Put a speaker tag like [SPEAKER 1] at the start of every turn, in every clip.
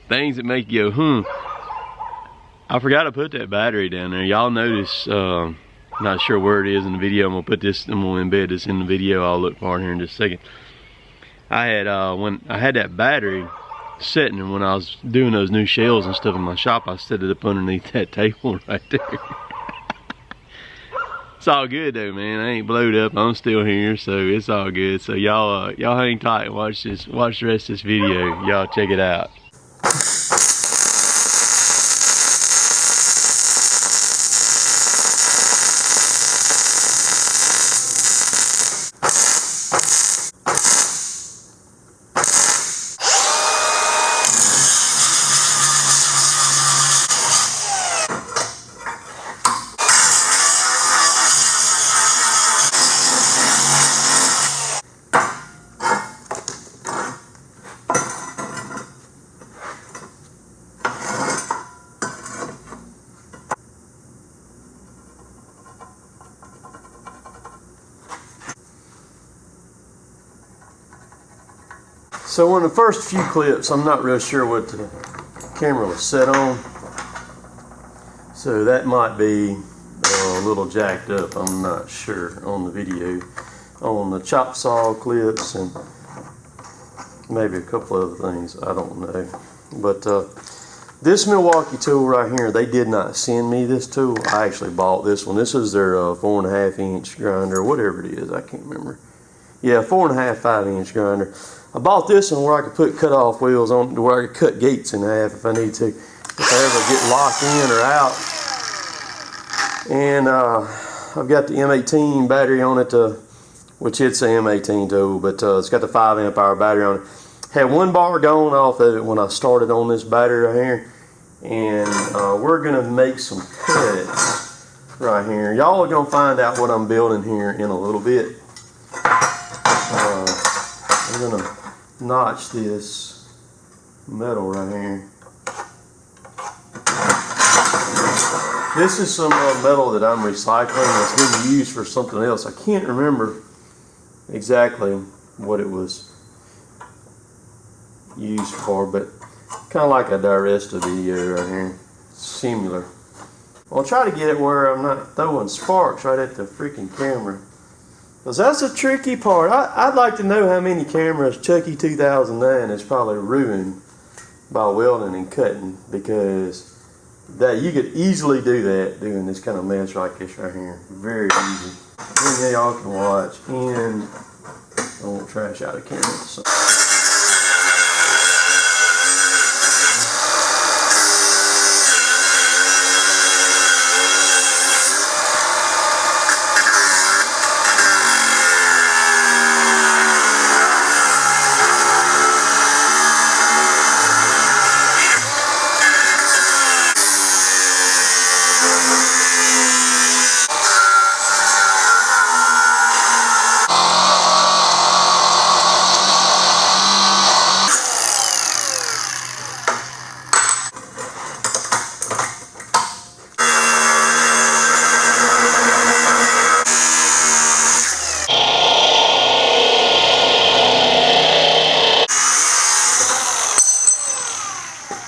[SPEAKER 1] things that make you go, I forgot to put that battery down there. Y'all notice, not sure where it is in the video. I'm gonna embed this in the video. I'll look for it here in just a second. I had when I had that battery sitting, and when I was doing those new shells and stuff in my shop, I set it up underneath that table right there. It's all good though, man. I ain't blowed up. I'm still here, so it's all good. So y'all hang tight and watch the rest of this video. Y'all check it out. So in the first few clips, I'm not real sure what the camera was set on. So that might be a little jacked up, I'm not sure, on the video. On the chop saw clips and maybe a couple other things, I don't know. But this Milwaukee tool right here, they did not send me this tool. I actually bought this one. This is their 4.5 inch grinder, whatever it is, I can't remember. Yeah, 4.5, 5 inch grinder. I bought this one where I could put cut-off wheels on, where I could cut gates in half if I need to, if I ever get locked in or out. And I've got the M18 battery on it, which it's a M18 tool, but it's got the 5 amp hour battery on it. Had one bar going off of it when I started on this battery right here, and we're gonna make some cuts right here. Y'all are gonna find out what I'm building here in a little bit. I'm gonna notch this metal right here. This is some metal that I'm recycling that's being used for something else. I can't remember exactly what it was used for, but kind of like I digressed a video right here. Similar. I'll try to get it where I'm not throwing sparks right at the freaking camera. Because that's a tricky part. I'd like to know how many cameras Chucky 2009 has probably ruined by welding and cutting, because that you could easily do that doing this kind of mess like this right here. Very easy. And then y'all can watch, and I won't trash out the camera. So.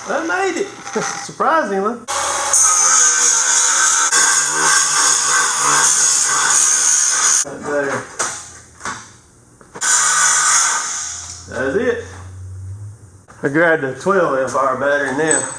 [SPEAKER 1] I made it, surprisingly. Right there. That's it. I grabbed a 12 amp hour battery now.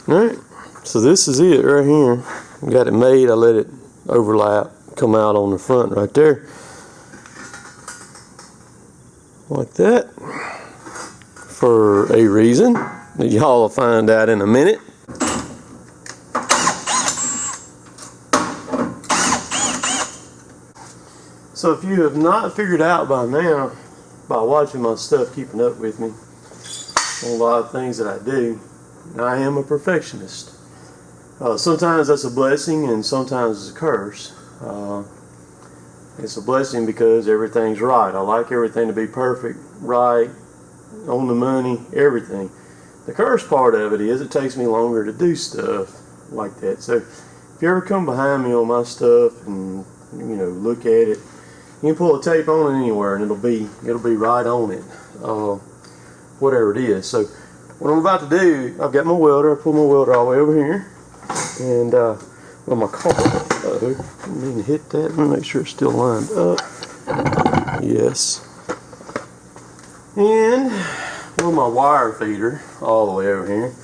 [SPEAKER 1] Alright, so this is it right here. Got it made, I let it overlap, come out on the front right there. Like that. For a reason that y'all will find out in a minute. So if you have not figured out by now, by watching my stuff, keeping up with me on a lot of things that I do, I am a perfectionist. Sometimes that's a blessing and sometimes it's a curse. It's a blessing because everything's right. I like everything to be perfect, right, on the money, everything. The curse part of it is it takes me longer to do stuff like that. So if you ever come behind me on my stuff and look at it, you can pull a tape on it anywhere and it'll be right on it, whatever it is. So what I'm about to do, I've got my welder. I pull my welder all the way over here, and well, my car. I didn't mean to hit that. Let me make sure it's still lined up. Yes. And well, my wire feeder all the way over here,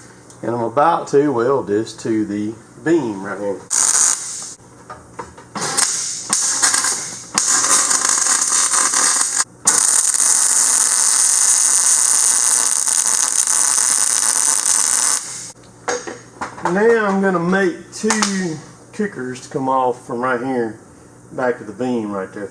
[SPEAKER 1] and I'm about to weld this to the beam right here. Now I'm going to make 2 kickers to come off from right here back to the beam right there.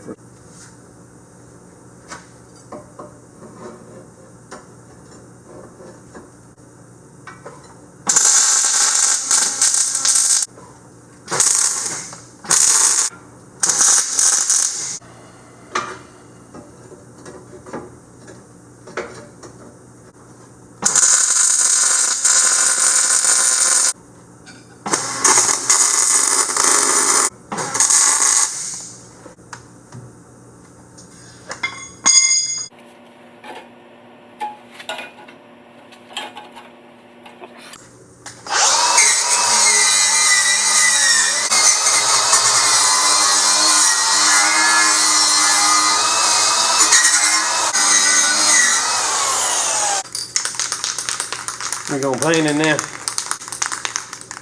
[SPEAKER 1] We're going to paint it now.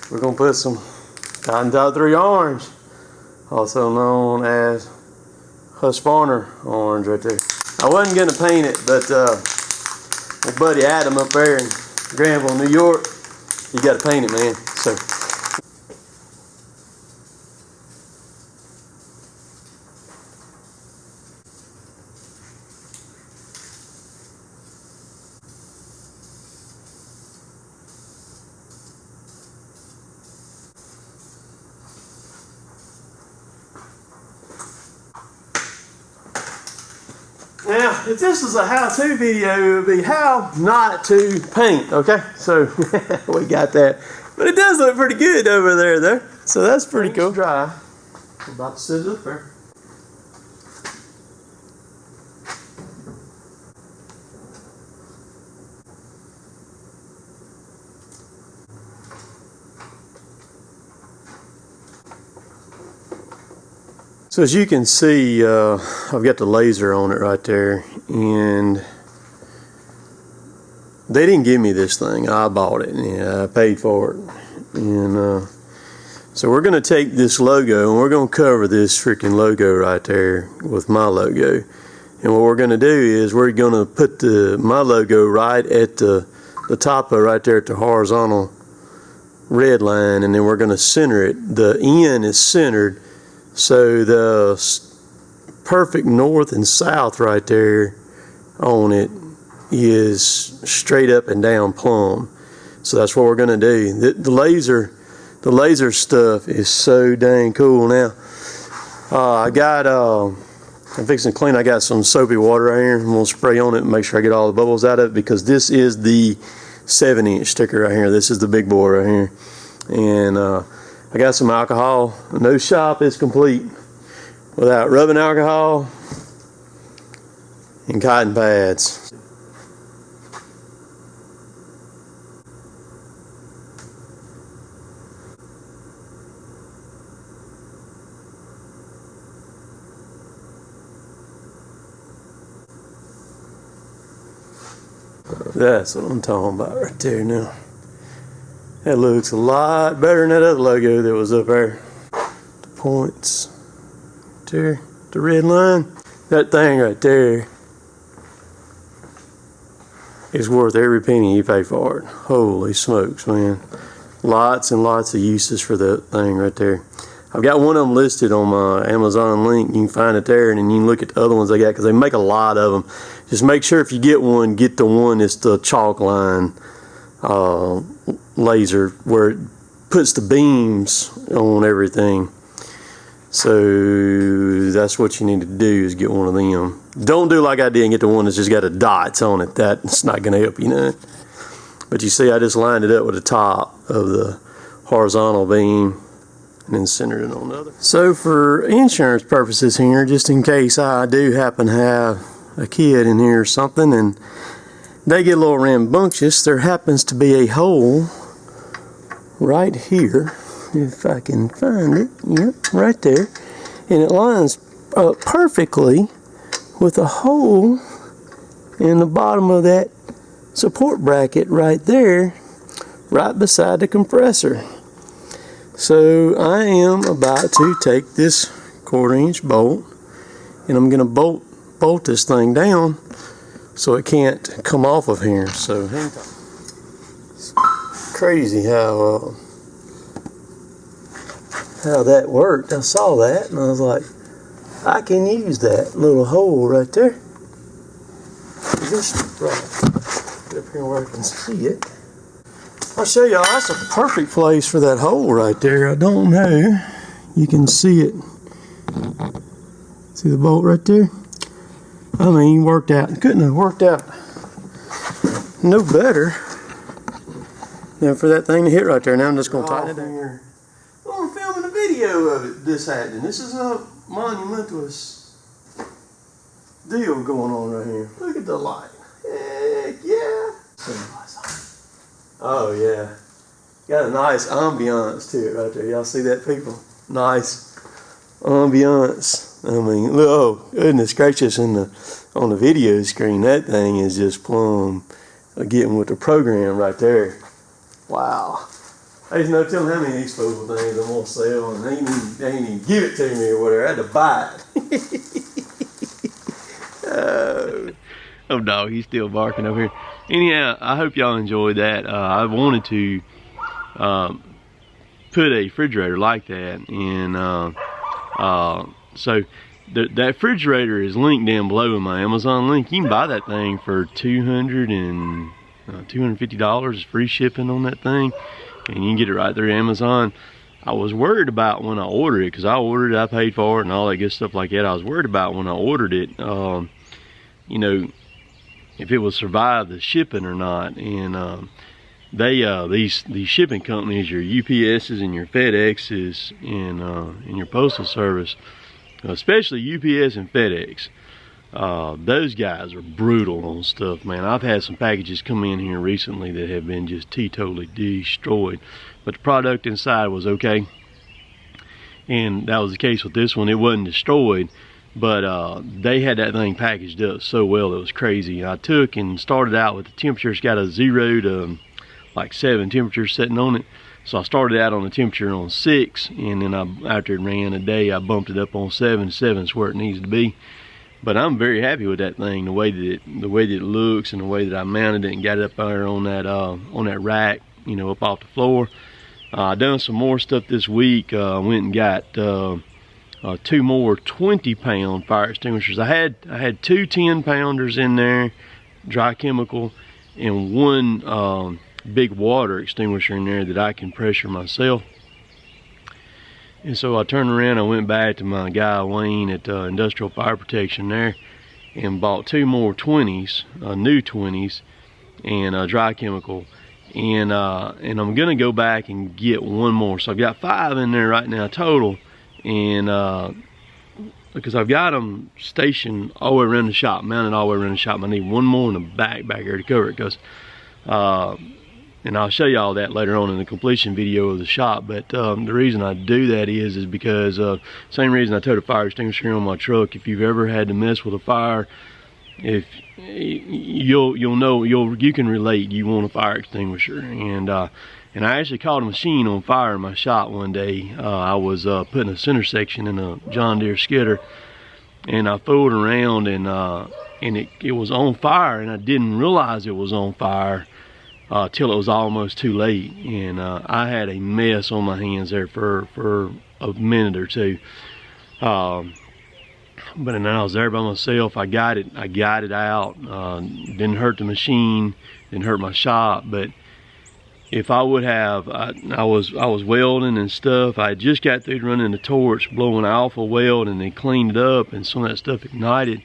[SPEAKER 1] We're going to put some Cotton Top 3 orange, also known as Husqvarna orange right there. I wasn't going to paint it, but my buddy Adam up there in Granville, New York, you got to paint it, man. So. Now, if this was a how-to video, it would be how not to paint, okay? So, we got that. But it does look pretty good over there, though. So, that's pretty cool. Dry. We're about to set it up there. So as you can see, I've got the laser on it right there, and they didn't give me this thing. I bought it, and I paid for it. And so we're going to take this logo and we're going to cover this freaking logo right there with my logo. And what we're going to do is we're going to put my logo right at the top of right there at the horizontal red line, and then we're going to center it. The N is centered. So the perfect north and south right there on it is straight up and down plumb. So that's what we're going to do. The laser stuff is so dang cool. Now I'm fixing to clean. I got some soapy water right here. I'm going to spray on it and make sure I get all the bubbles out of it, because this is the 7-inch sticker right here. This is the big boy right here. And I got some alcohol. No shop is complete without rubbing alcohol and cotton pads. That's what I'm talking about right there now. That looks a lot better than that other logo that was up there. The points. There, the red line. That thing right there is worth every penny you pay for it. Holy smokes, man. Lots and lots of uses for that thing right there. I've got one of them listed on my Amazon link. You can find it there, and then you can look at the other ones they got because they make a lot of them. Just make sure if you get one, get the one that's the chalk line laser where it puts the beams on everything. So that's what you need to do, is get one of them. Don't do like I did and get the one that's just got the dots on it. That's not going to help you none. But you see, I just lined it up with the top of the horizontal beam and then centered it on the other. So for insurance purposes here, just in case I do happen to have a kid in here or something and they get a little rambunctious, there happens to be a hole right here, if I can find it. Yep, right there. And it lines up perfectly with a hole in the bottom of that support bracket right there, right beside the compressor. So I am about to take this 1/4-inch bolt and I'm going to bolt this thing down so it can't come off of here. So it's crazy how that worked. I saw that and I was like, I can use that little hole right there. Just right up here where I can see it. I'll show y'all, that's a perfect place for that hole right there. I don't know. You can see it. See the bolt right there? I mean, worked out. Couldn't have worked out no better than for that thing to hit right there. Now I'm just going to tighten it down. Oh, I'm filming a video of it, this happening. This is a monumentous deal going on right here. Look at the light. Heck yeah. Oh yeah. Got a nice ambiance to it right there. Y'all see that, people? Nice ambiance. I mean, look, oh goodness gracious, on the video screen, that thing is just plumb getting with the program right there. Wow. There's no telling how many of these fool things I'm gonna sell, and they ain't even give it to me or whatever. I had to buy it. Oh dog, he's still barking over here. Anyhow, I hope y'all enjoyed that. I wanted to put a refrigerator like that, and so that refrigerator is linked down below in my Amazon link. You can buy that thing for $250, free shipping on that thing, and you can get it right through Amazon. I was worried about when I ordered it, because I ordered it, I paid for it, and all that good stuff like that. I was worried about when I ordered it, you know, if it would survive the shipping or not. And these shipping companies, your UPSs and your FedExs and your postal service, especially UPS and FedEx, those guys are brutal on stuff, man. I've had some packages come in here recently that have been just totally destroyed, but the product inside was okay, and that was the case with this one. It wasn't destroyed, but they had that thing packaged up so well, it was crazy. I took and started out with the temperature. It's got a 0 to like 7 temperature setting on it. So I started out on the temperature on 6, and then after it ran a day, I bumped it up on 7. 7's where it needs to be. But I'm very happy with that thing, the way that it looks, and the way that I mounted it and got it up there on that rack, you know, up off the floor. I done some more stuff this week. Went and got 2 more 20-pound fire extinguishers. I had 2 10-pounders in there, dry chemical, and 1 big water extinguisher in there that I can pressure myself. And so I turned around, I went back to my guy Wayne at Industrial Fire Protection there and bought 2 more 20s, new 20s, and dry chemical. And I'm gonna go back and get 1 more. So I've got 5 in there right now total. And because I've got them stationed all the way around the shop, mounted all the way around the shop, I need 1 more in the back here to cover it. Because and I'll show you all that later on in the completion video of the shop. But the reason I do that is because same reason I toted a fire extinguisher on my truck. If you've ever had to mess with a fire, if you can relate, you want a fire extinguisher. And And I actually caught a machine on fire in my shop one day. I was putting a center section in a John Deere skidder, and I fooled around, and it was on fire, and I didn't realize it was on fire till it was almost too late. And I had a mess on my hands there for a minute or two. But then I was there by myself. I got it out. Didn't hurt the machine, didn't hurt my shop. But if I would have, I was welding and stuff. I just got through running the torch, blowing alpha weld, and then cleaned it up, and some of that stuff ignited.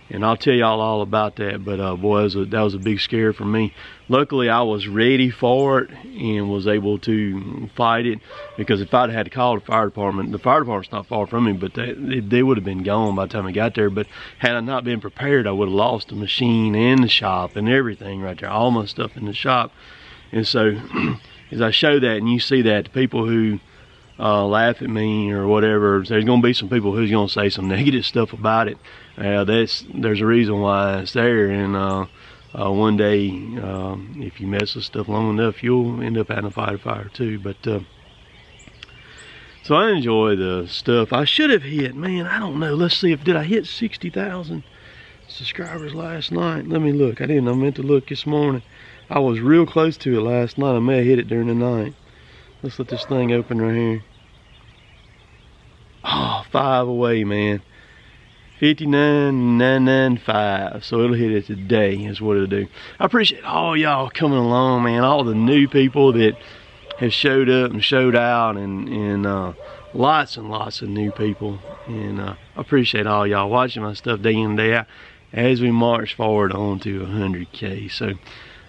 [SPEAKER 1] And I'll tell y'all all about that. But boy, that was a big scare for me. Luckily, I was ready for it and was able to fight it, because if I'd had to call the fire department's not far from me, but they would have been gone by the time I got there. But had I not been prepared, I would have lost the machine and the shop and everything right there, all my stuff in the shop. And so, as I show that and you see that, the people who laugh at me or whatever, there's going to be some people who's going to say some negative stuff about it. There's a reason why it's there, and one day, if you mess with stuff long enough, you'll end up having to fight a fire too. But so I enjoy the stuff. I should have hit, man, I don't know. Let's see, did I hit 60,000 subscribers last night? Let me look. I meant to look this morning. I was real close to it last night. I may have hit it during the night. Let's let this thing open right here. Oh, 5 away, man. 59,995. So it'll hit it today is what it'll do. I appreciate all y'all coming along, man. All the new people that have showed up and showed out, and lots and lots of new people. And I appreciate all y'all watching my stuff day in and day out as we march forward on to 100K. So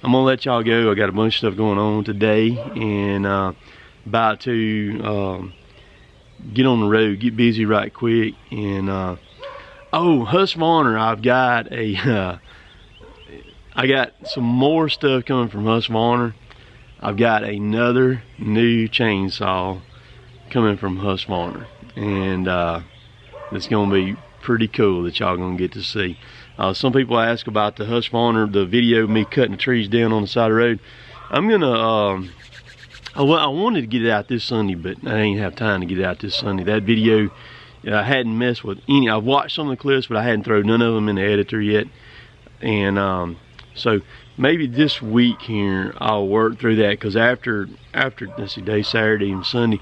[SPEAKER 1] I'm gonna let y'all go. I got a bunch of stuff going on today, and about to get on the road, get busy right quick. And oh, Husqvarna, I got some more stuff coming from Husqvarna. I've got another new chainsaw coming from Husqvarna, and it's gonna be pretty cool that y'all gonna get to see. Some people ask about the Husqvarna, the video of me cutting the trees down on the side of the road. I'm gonna, I wanted to get it out this Sunday, but I didn't have time to get it out this Sunday. That video, I hadn't messed with any. I've watched some of the clips, but I hadn't thrown none of them in the editor yet. And so maybe this week here, I'll work through that, because after let's see, day Saturday and Sunday,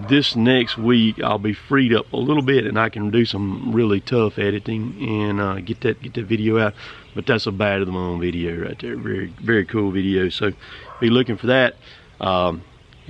[SPEAKER 1] this next week I'll be freed up a little bit, and I can do some really tough editing and get that video out. But that's a bad of the moon video right there. Very, very cool video. So be looking for that.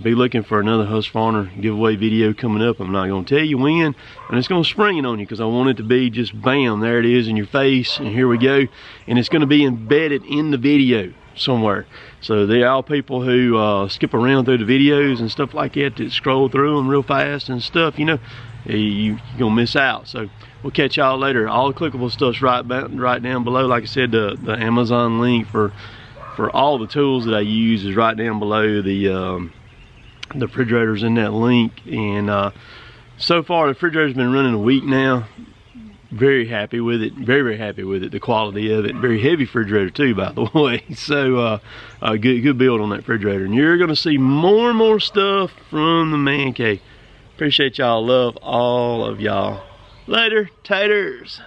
[SPEAKER 1] Be looking for another Husqvarna giveaway video coming up. I'm not going to tell you when, and it's going to spring it on you, because I want it to be just bam, there it is in your face, and here we go. And it's going to be embedded in the video somewhere. So there are people who skip around through the videos and stuff like that scroll through them real fast and stuff, you know, you're going to miss out. So we'll catch y'all later. All the clickable stuff's right down below. Like I said, the Amazon link for all the tools that I use is right down below. The refrigerator's in that link. And so far the refrigerator's been running a week now. Very happy with it. Very, very happy with it. The quality of it. Very heavy refrigerator too, by the way. So good build on that refrigerator. And you're gonna see more and more stuff from the man cave. Appreciate y'all. Love all of y'all. Later, taters.